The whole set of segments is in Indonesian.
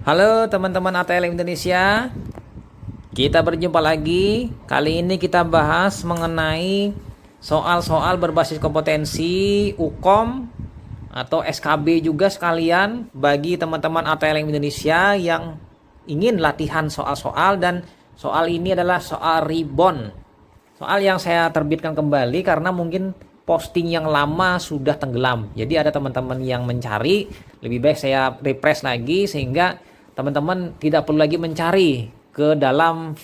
Halo teman-teman ATLM Indonesia, kita berjumpa lagi. Kali ini kita bahas mengenai soal-soal berbasis kompetensi UKOM atau SKB juga sekalian bagi teman-teman ATLM Indonesia yang ingin latihan soal-soal, dan soal ini adalah soal rebound. Soal yang saya terbitkan kembali karena mungkin posting yang lama sudah tenggelam. Jadi ada teman-teman yang mencari, lebih baik saya refresh lagi sehingga teman-teman tidak perlu lagi mencari ke dalam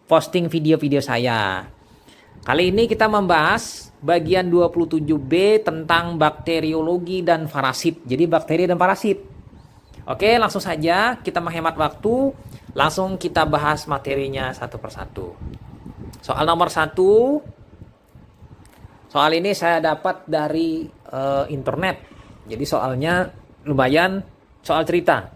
posting video-video saya. Kali ini kita membahas bagian 27B tentang bakteriologi dan parasit. Jadi bakteri dan parasit. Oke, langsung saja kita menghemat waktu. Langsung kita bahas materinya satu persatu. Soal nomor 1. Soal ini saya dapat dari internet. Jadi soalnya lumayan soal cerita.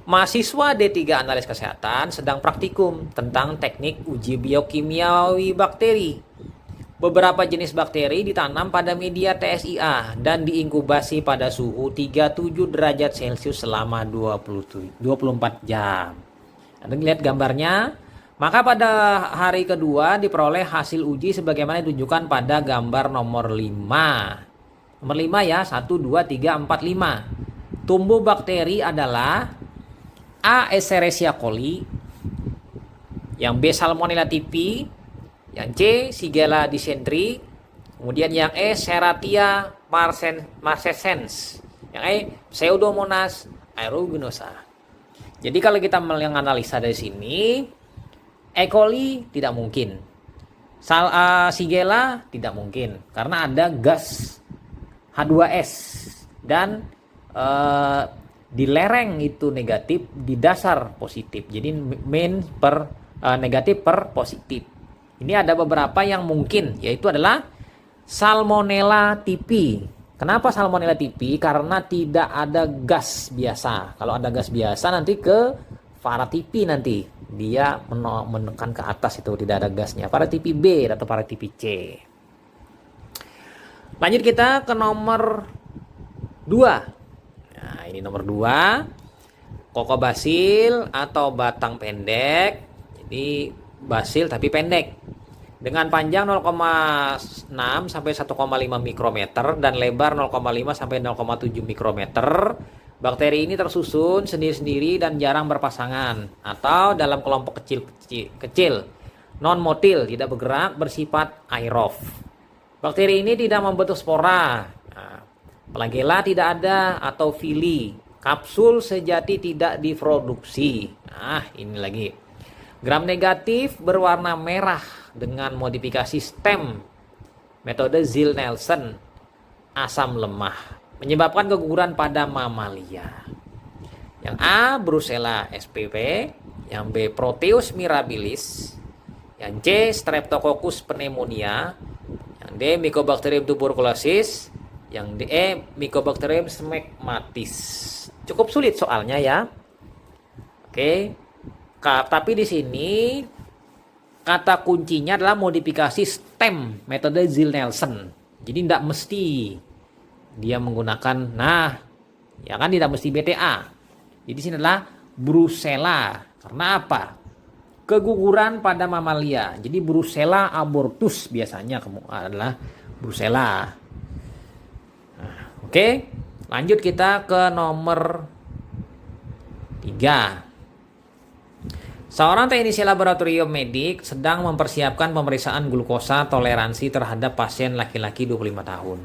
Mahasiswa D3 Analis Kesehatan sedang praktikum tentang teknik uji biokimiawi bakteri. Beberapa jenis bakteri ditanam pada media TSIA dan diinkubasi pada suhu 37 derajat Celcius selama 24 jam. Anda lihat gambarnya. Maka pada hari kedua diperoleh hasil uji sebagaimana ditunjukkan pada gambar nomor 5. Nomor 5 ya, 1, 2, 3, 4, 5. Tumbuh bakteri adalah A. Escherichia coli, yang B. Salmonella typhi, yang C. Shigella dysentery, kemudian yang E. Serratia marcescens, yang E. Pseudomonas aeruginosa. Jadi kalau kita menganalisa dari sini, E. coli tidak mungkin, Shigella tidak mungkin karena ada gas H2S dan di lereng itu negatif, di dasar positif. Jadi negatif per positif. Ini ada beberapa yang mungkin, yaitu adalah Salmonella typhi. Kenapa Salmonella typhi? Karena tidak ada gas biasa. Kalau ada gas biasa nanti ke paratyphi, nanti dia menekan ke atas, itu tidak ada gasnya. Paratyphi B atau paratyphi C. Lanjut kita ke nomor 2. Nah, ini nomor 2. Kokobasil atau batang pendek. Jadi basil tapi pendek. Dengan panjang 0,6 sampai 1,5 mikrometer dan lebar 0,5 sampai 0,7 mikrometer. Bakteri ini tersusun sendiri-sendiri dan jarang berpasangan atau dalam kelompok kecil. Non-motil, tidak bergerak, bersifat aerob. Bakteri ini tidak membentuk spora. Flagella tidak ada atau fili. Kapsul sejati tidak diproduksi. Nah, ini lagi. Gram negatif berwarna merah dengan modifikasi stem. Metode Ziehl-Neelsen. Asam lemah. Menyebabkan keguguran pada mamalia. Yang A. Brucella spp. Yang B. Proteus mirabilis. Yang C. Streptococcus pneumonia. Yang D. Mycobacterium tuberculosis. Yang D. Mycobacterium smegmatis. Cukup sulit soalnya ya. Oke. Tapi di sini kata kuncinya adalah modifikasi stem, metode Ziehl-Neelsen. Jadi tidak mesti dia menggunakan, ya kan, tidak mesti BTA. Jadi di sini adalah Brucella. Karena apa? Keguguran pada mamalia. Jadi Brucella abortus biasanya adalah Brucella. Oke, lanjut kita ke nomor 3. Seorang teknisi laboratorium medik sedang mempersiapkan pemeriksaan glukosa toleransi terhadap pasien laki-laki 25 tahun.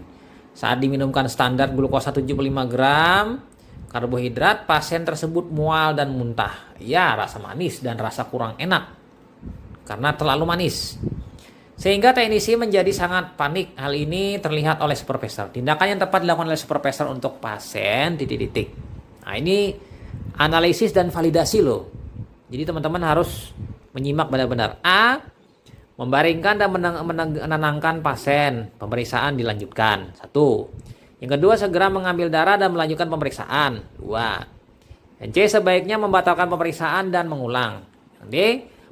Saat diminumkan standar glukosa 75 gram karbohidrat, pasien tersebut mual dan muntah. Ya, rasa manis dan rasa kurang enak karena terlalu manis. Sehingga teknisi menjadi sangat panik. Hal ini terlihat oleh supervisor. Tindakan yang tepat dilakukan oleh supervisor untuk pasien titik-titik. Nah, ini analisis dan validasi loh. Jadi teman-teman harus menyimak benar-benar. A. Membaringkan dan menenangkan pasien. Pemeriksaan dilanjutkan. 1. Yang kedua, segera mengambil darah dan melanjutkan pemeriksaan. 2. Yang C. Sebaiknya membatalkan pemeriksaan dan mengulang. Yang D.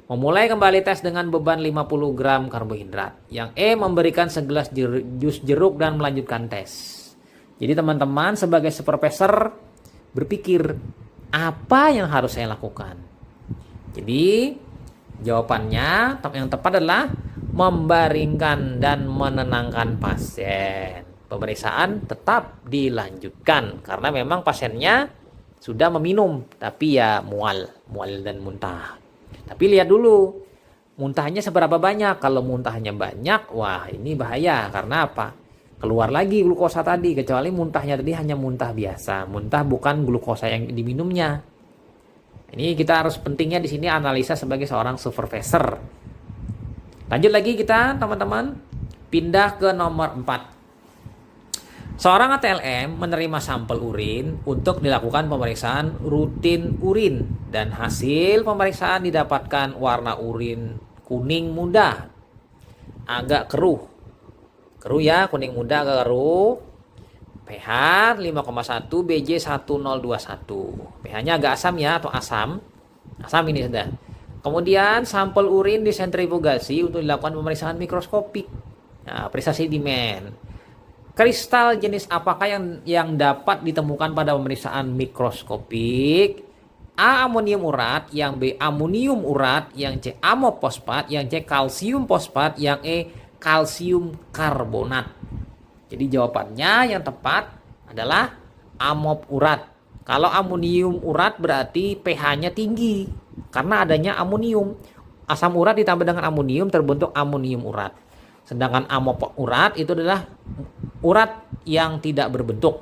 Memulai kembali tes dengan beban 50 gram karbohidrat. Yang E. Memberikan segelas jus jeruk dan melanjutkan tes. Jadi teman-teman sebagai supervisor berpikir, Apa yang harus saya lakukan? Jadi jawabannya yang tepat adalah membaringkan dan menenangkan pasien. Pemeriksaan tetap dilanjutkan karena memang pasiennya sudah meminum tapi ya mual dan muntah. Tapi lihat dulu muntahnya seberapa banyak. Kalau muntahnya banyak, wah ini bahaya. Karena apa? Keluar lagi glukosa tadi, kecuali muntahnya tadi hanya muntah biasa, muntah bukan glukosa yang diminumnya. Ini kita harus pentingnya di sini analisa sebagai seorang supervisor. Lanjut lagi kita teman-teman, pindah ke nomor 4. Seorang ATLM menerima sampel urin untuk dilakukan pemeriksaan rutin urin dan hasil pemeriksaan didapatkan warna urin kuning muda, agak keruh ya, kuning muda agak keruh, pH 5,1, BJ 1021. pH-nya agak asam ya, atau asam ini sudah. Kemudian sampel urin disentrifugasi untuk dilakukan pemeriksaan mikroskopik. Nah, periksa sedimen. Kristal jenis apakah yang dapat ditemukan pada pemeriksaan mikroskopik? A. Amonium urat, yang B. Amonium urat, yang C. Amofosfat, yang C. Kalsium fosfat, yang E. Kalsium karbonat. Jadi jawabannya yang tepat adalah amop urat. Kalau amonium urat berarti pH-nya tinggi karena adanya amonium. Asam urat ditambah dengan amonium terbentuk amonium urat. Sedangkan amop urat itu adalah urat yang tidak berbentuk.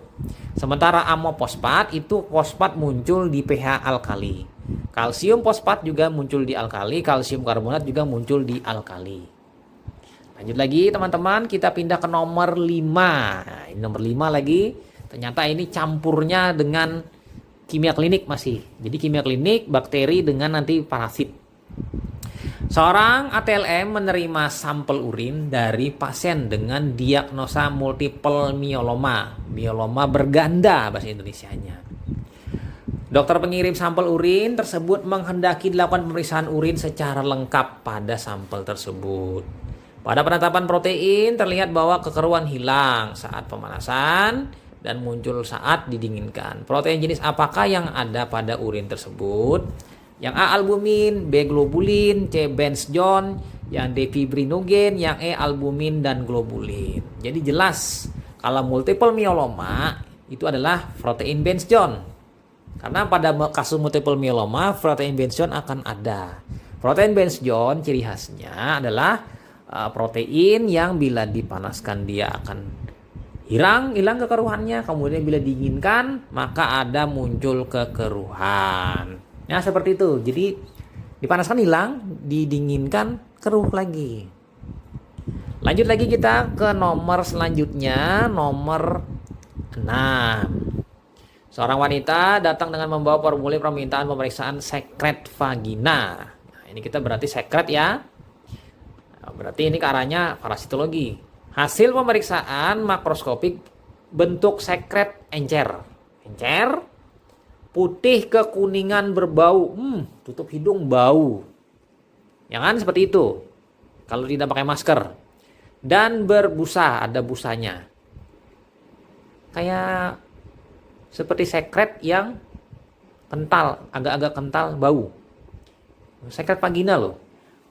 Sementara amofosfat itu fosfat muncul di pH alkali. Kalsium fosfat juga muncul di alkali, kalsium karbonat juga muncul di alkali. Lanjut lagi teman-teman, kita pindah ke nomor 5. Nah, ini nomor 5 lagi. Ternyata ini campurnya dengan kimia klinik masih. Jadi kimia klinik bakteri dengan nanti parasit. Seorang ATLM menerima sampel urin dari pasien dengan diagnosa multiple myeloma. Myeloma berganda bahasa Indonesianya. Dokter pengirim sampel urin tersebut menghendaki dilakukan pemeriksaan urin secara lengkap pada sampel tersebut. Pada penetapan protein terlihat bahwa kekeruhan hilang saat pemanasan dan muncul saat didinginkan. Protein jenis apakah yang ada pada urin tersebut? Yang A. albumin, B. globulin, C. Benz John, yang D. fibrinogen, yang E. albumin dan globulin. Jadi jelas kalau multiple myeloma itu adalah protein Benz John. Karena pada kasus multiple myeloma protein Benz John akan ada. Protein Benz John ciri khasnya adalah protein yang bila dipanaskan dia akan hilang kekeruhannya, kemudian bila diinginkan maka ada muncul kekeruhan. Nah seperti itu. Jadi dipanaskan hilang, didinginkan keruh lagi. Lanjut lagi kita ke nomor selanjutnya, nomor 6. Seorang wanita datang dengan membawa formulir permintaan pemeriksaan sekret vagina. Nah, ini kita berarti sekret ya. Berarti ini ke arahnya parasitologi. Hasil pemeriksaan makroskopik bentuk sekret encer, putih kekuningan berbau, tutup hidung bau. Ya kan seperti itu. Kalau tidak pakai masker. Dan berbusa, ada busanya. Kayak seperti sekret yang kental, agak-agak kental bau. Sekret vagina loh.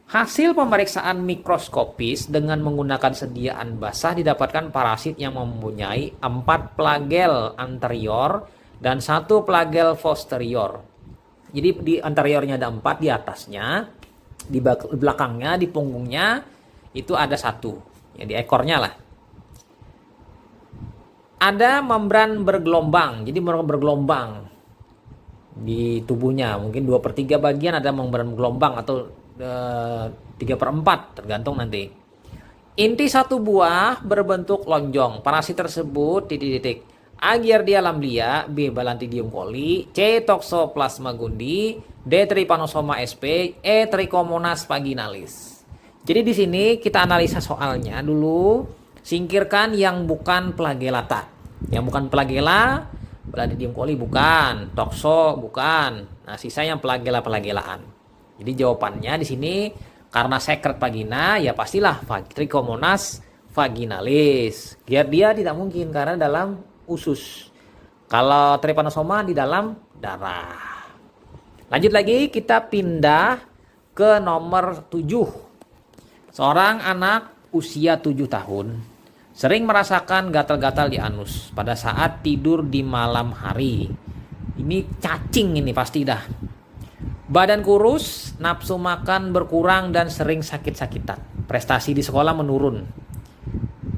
Hasil pemeriksaan mikroskopis dengan menggunakan sediaan basah didapatkan parasit yang mempunyai 4 flagel anterior dan 1 flagel posterior. Jadi di anteriornya ada 4, di atasnya, di belakangnya, di punggungnya itu ada 1. Ya di ekornya lah. Ada membran bergelombang. Jadi membran bergelombang di tubuhnya. Mungkin 2/3 bagian ada membran bergelombang atau 3/4 tergantung nanti. Inti 1 buah berbentuk lonjong. Parasit tersebut titik-titik. A. Giardia lamblia, B. Balantidium coli, C. Toxoplasma gondii, D. Trypanosoma sp, E. Trichomonas vaginalis. Jadi di sini kita analisa soalnya dulu. Singkirkan yang bukan flagellata. Yang bukan flagella, Balantidium coli bukan, toxo bukan. Nah, sisa yang flagella-flagellaan. Jadi jawabannya di sini karena sekret vagina ya pastilah Trichomonas vaginalis. Giardia tidak mungkin karena dalam usus. Kalau Trypanosoma di dalam darah. Lanjut lagi, kita pindah ke nomor 7. Seorang anak usia 7 tahun sering merasakan gatal-gatal di anus pada saat tidur di malam hari. Ini cacing ini pasti dah. Badan kurus, nafsu makan berkurang dan sering sakit-sakitan. Prestasi di sekolah menurun.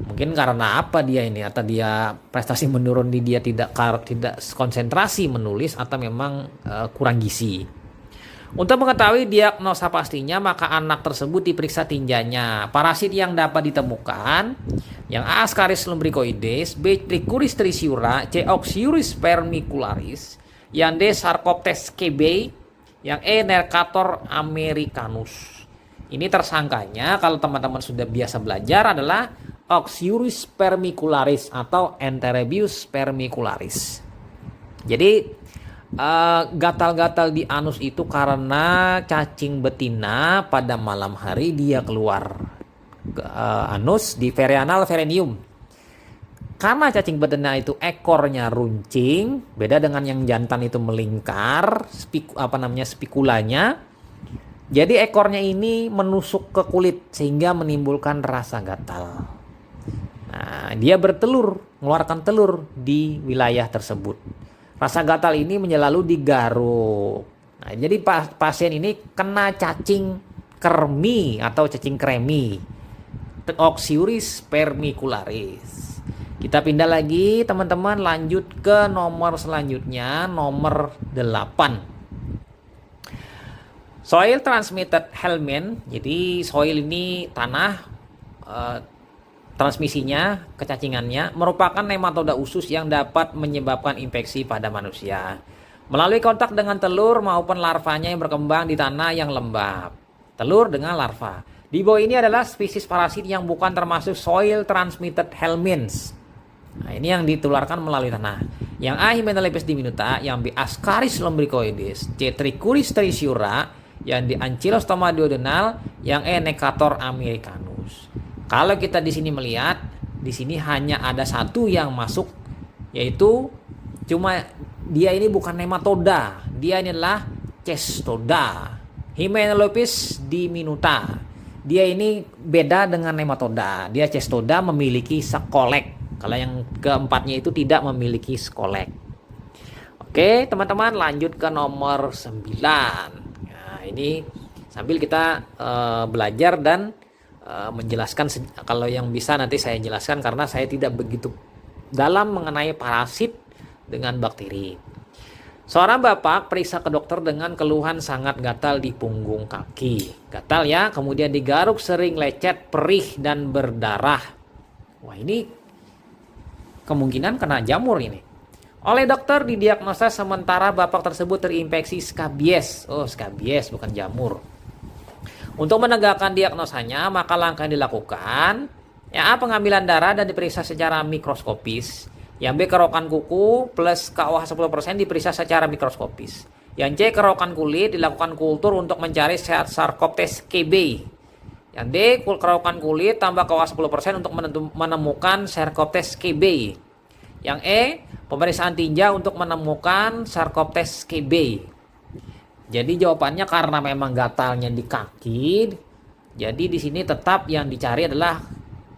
Mungkin karena apa dia ini? Atau dia prestasi menurun, dia tidak konsentrasi menulis, atau memang kurang gizi. Untuk mengetahui diagnosa pastinya, maka anak tersebut diperiksa tinjanya. Parasit yang dapat ditemukan yang A. Ascaris lumbricoides, B. Trichuris trisura, C. Oxyuris spermicularis, yang D. Sarcoptes kb, yang E. Mercator americanus. Ini tersangkanya kalau teman-teman sudah biasa belajar adalah Oxyuris spermicularis atau Enterobius spermicularis. Jadi gatal-gatal di anus itu karena cacing betina pada malam hari dia keluar ke anus di perianal perineum. Karena cacing betina itu ekornya runcing, beda dengan yang jantan itu melingkar, spikulanya. Jadi ekornya ini menusuk ke kulit sehingga menimbulkan rasa gatal. Nah, dia bertelur, mengeluarkan telur di wilayah tersebut. Rasa gatal ini menyelalu di garuk. Nah, jadi pasien ini kena cacing kremi atau cacing kremi, Oxyuris spermicularis. Kita pindah lagi teman-teman, lanjut ke nomor selanjutnya, nomor 8. Soil transmitted helminth. Jadi soil ini tanah, transmisinya, kecacingannya merupakan nematoda usus yang dapat menyebabkan infeksi pada manusia melalui kontak dengan telur maupun larvanya yang berkembang di tanah yang lembab. Telur dengan larva. Di bawah ini adalah spesies parasit yang bukan termasuk soil transmitted helminths. Nah, ini yang ditularkan melalui tanah. Yang A. Hymenelepis diminuta, yang B. Ascaris lumbricoides, C. Trichuris trisura, yang D. Ancylostoma duodenal, yang E. Mercator americanus. Kalau kita di sini melihat, di sini hanya ada satu yang masuk, yaitu cuma dia ini bukan nematoda, dia ini adalah cestoda, Hymenelepis diminuta. Dia ini beda dengan nematoda, dia cestoda memiliki skolek. Kalau yang keempatnya itu tidak memiliki skolek. Oke, teman-teman, lanjut ke nomor 9. Nah, ini sambil kita belajar dan menjelaskan, kalau yang bisa nanti saya jelaskan karena saya tidak begitu dalam mengenai parasit dengan bakteri. Seorang bapak periksa ke dokter dengan keluhan sangat gatal di punggung kaki. Gatal ya, kemudian digaruk sering, lecet, perih dan berdarah. Wah, ini kemungkinan kena jamur ini. Oleh dokter didiagnosa sementara bapak tersebut terinfeksi skabies. Oh, skabies bukan jamur. Untuk menegakkan diagnosanya, maka langkah yang dilakukan, yang A. pengambilan darah dan diperiksa secara mikroskopis. Yang B. kerokan kuku plus KOH 10% diperiksa secara mikroskopis. Yang C. kerokan kulit dilakukan kultur untuk mencari Sarcoptes kb. Yang D. kerokan kulit tambah KOH 10% untuk menemukan Sarcoptes kb. Yang E. pemeriksaan tinja untuk menemukan Sarcoptes kb. Jadi jawabannya karena memang gatalnya di kaki, jadi di sini tetap yang dicari adalah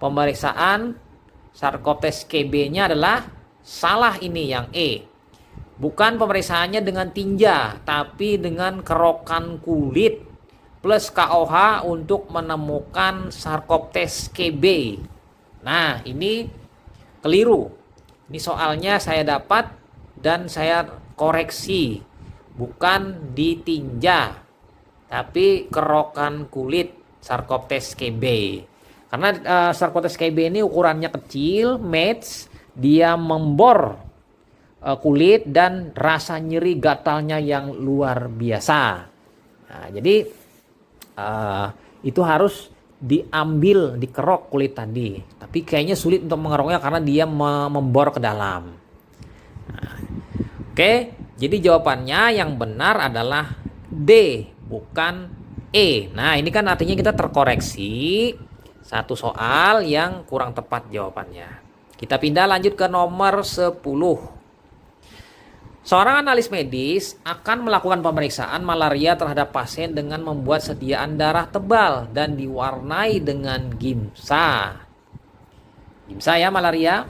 pemeriksaan Sarcoptes kb-nya adalah salah, ini yang E. Bukan pemeriksaannya dengan tinja, tapi dengan kerokan kulit plus KOH untuk menemukan Sarcoptes kb. Nah, ini keliru. Ini soalnya saya dapat dan saya koreksi. Bukan ditinja, tapi kerokan kulit Sarcoptes kb. Karena Sarcoptes kb ini ukurannya kecil, match, dia membor kulit dan rasa nyeri gatalnya yang luar biasa. Nah, jadi itu harus diambil, dikerok kulit tadi. Tapi kayaknya sulit untuk mengeroknya karena dia membor ke dalam. Nah, oke. Jadi jawabannya yang benar adalah D, bukan E. Nah, ini kan artinya kita terkoreksi satu soal yang kurang tepat jawabannya. Kita pindah lanjut ke nomor 10. Seorang analis medis akan melakukan pemeriksaan malaria terhadap pasien dengan membuat sediaan darah tebal dan diwarnai dengan gimsa. Gimsa ya malaria.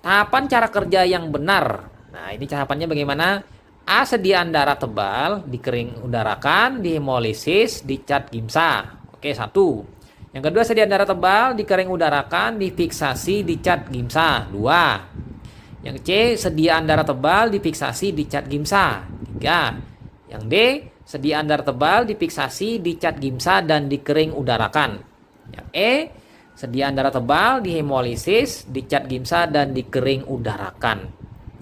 Tahapan cara kerja yang benar. Nah ini tahapannya bagaimana? A. Sediaan darah tebal, dikering udarakan, dihemolisis, dicat gimsa. Oke, 1. Yang kedua, sediaan darah tebal, dikering udarakan, difiksasi, dicat gimsa. 2. Yang C, sediaan darah tebal, difiksasi, dicat gimsa. 3. Yang D, sediaan darah tebal, difiksasi, dicat gimsa, dan dikering udarakan. Yang E, sediaan darah tebal, dihemolisis, dicat gimsa, dan dikering udarakan.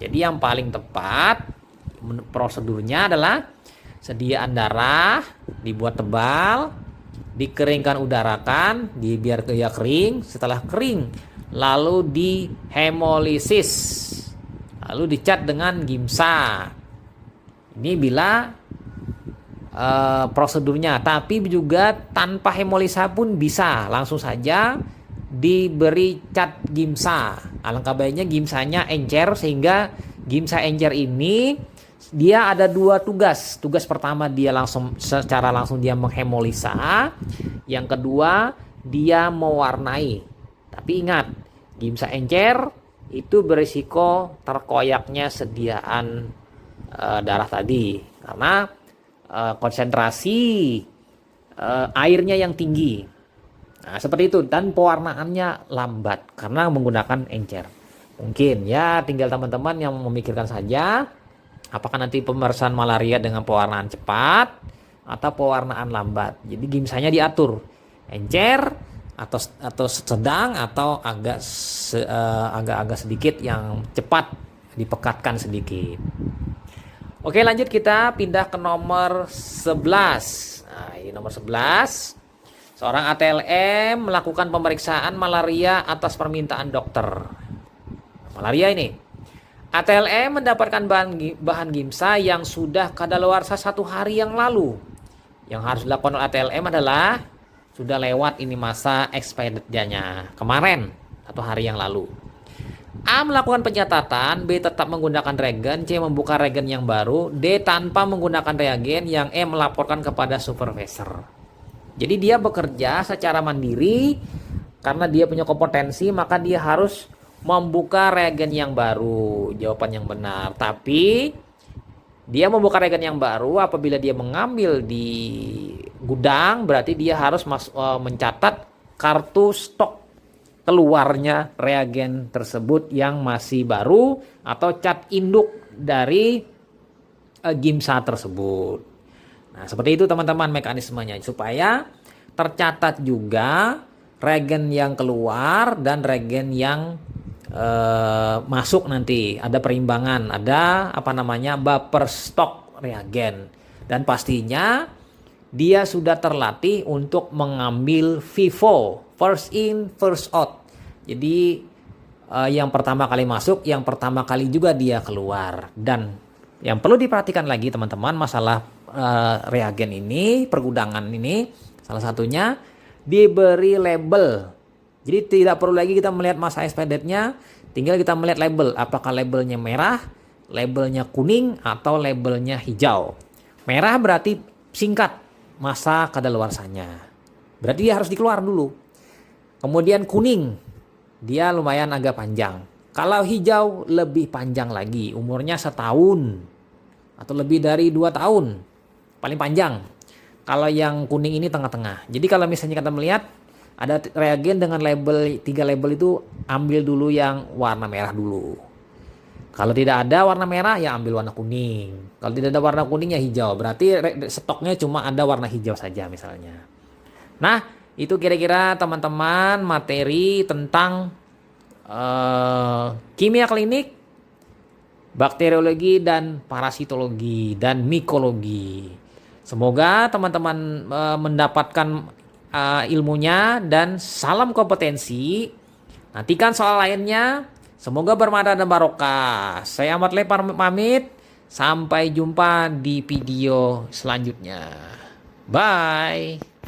Jadi yang paling tepat prosedurnya adalah sediaan darah dibuat tebal, dikeringkan udarakan, biar dia kering. Setelah kering, lalu dihemolisis, lalu dicat dengan gimsa. Ini bila prosedurnya, tapi juga tanpa hemolisa pun bisa, langsung saja diberi cat gimsa. Alangkah baiknya gimsanya encer, sehingga gimsa encer ini dia ada 2 tugas. Tugas pertama dia secara langsung dia menghemolisa. Yang kedua dia mewarnai. Tapi ingat, gimsa encer itu berisiko terkoyaknya sediaan darah tadi karena konsentrasi airnya yang tinggi. Nah, seperti itu, dan pewarnaannya lambat karena menggunakan encer. Mungkin ya tinggal teman-teman yang memikirkan saja apakah nanti pemeriksaan malaria dengan pewarnaan cepat atau pewarnaan lambat. Jadi gimsanya diatur encer atau sedang atau agak sedikit yang cepat, dipekatkan sedikit. Oke, lanjut kita pindah ke nomor 11. Nah, ini nomor 11. Seorang ATLM melakukan pemeriksaan malaria atas permintaan dokter. Malaria ini. ATLM mendapatkan bahan gimsa yang sudah kadaluarsa 1 hari yang lalu. Yang harus dilakukan oleh ATLM adalah sudah lewat ini masa expirednya kemarin atau hari yang lalu. A. Melakukan pencatatan, B. Tetap menggunakan regen, C. Membuka regen yang baru, D. Tanpa menggunakan reagen, yang E. Melaporkan kepada supervisor. Jadi dia bekerja secara mandiri karena dia punya kompetensi, maka dia harus membuka regen yang baru. Jawaban yang benar. Tapi dia membuka regen yang baru apabila dia mengambil di gudang, berarti dia harus mencatat kartu stok keluarnya reagen tersebut yang masih baru atau cat induk dari gimsa tersebut. Nah, seperti itu teman-teman mekanismenya supaya tercatat juga regen yang keluar dan regen yang masuk nanti. Ada perimbangan, ada buffer stok reagen, dan pastinya dia sudah terlatih untuk mengambil FIFO, first in first out. Jadi yang pertama kali masuk, yang pertama kali juga dia keluar. Dan yang perlu diperhatikan lagi teman-teman masalah reagen ini, pergudangan ini, salah satunya diberi label. Jadi tidak perlu lagi kita melihat masa expired date-nya, tinggal kita melihat label. Apakah labelnya merah, labelnya kuning, atau labelnya hijau. Merah berarti singkat masa kadaluarsanya, berarti dia harus dikeluar dulu. Kemudian kuning, dia lumayan agak panjang. Kalau hijau lebih panjang lagi, umurnya 1 tahun atau lebih dari 2 tahun, paling panjang. Kalau yang kuning ini tengah-tengah. Jadi kalau misalnya kita melihat ada reagen dengan label 3 label itu, ambil dulu yang warna merah dulu. Kalau tidak ada warna merah ya ambil warna kuning. Kalau tidak ada warna kuning ya hijau. Berarti stoknya cuma ada warna hijau saja misalnya. Nah, itu kira-kira teman-teman materi tentang kimia klinik, bakteriologi dan parasitologi dan mikologi. Semoga teman-teman mendapatkan ilmunya dan salam kompetensi. Nantikan soal lainnya. Semoga bermanfaat dan barokah. Saya Ahmad Lepar pamit. Sampai jumpa di video selanjutnya. Bye.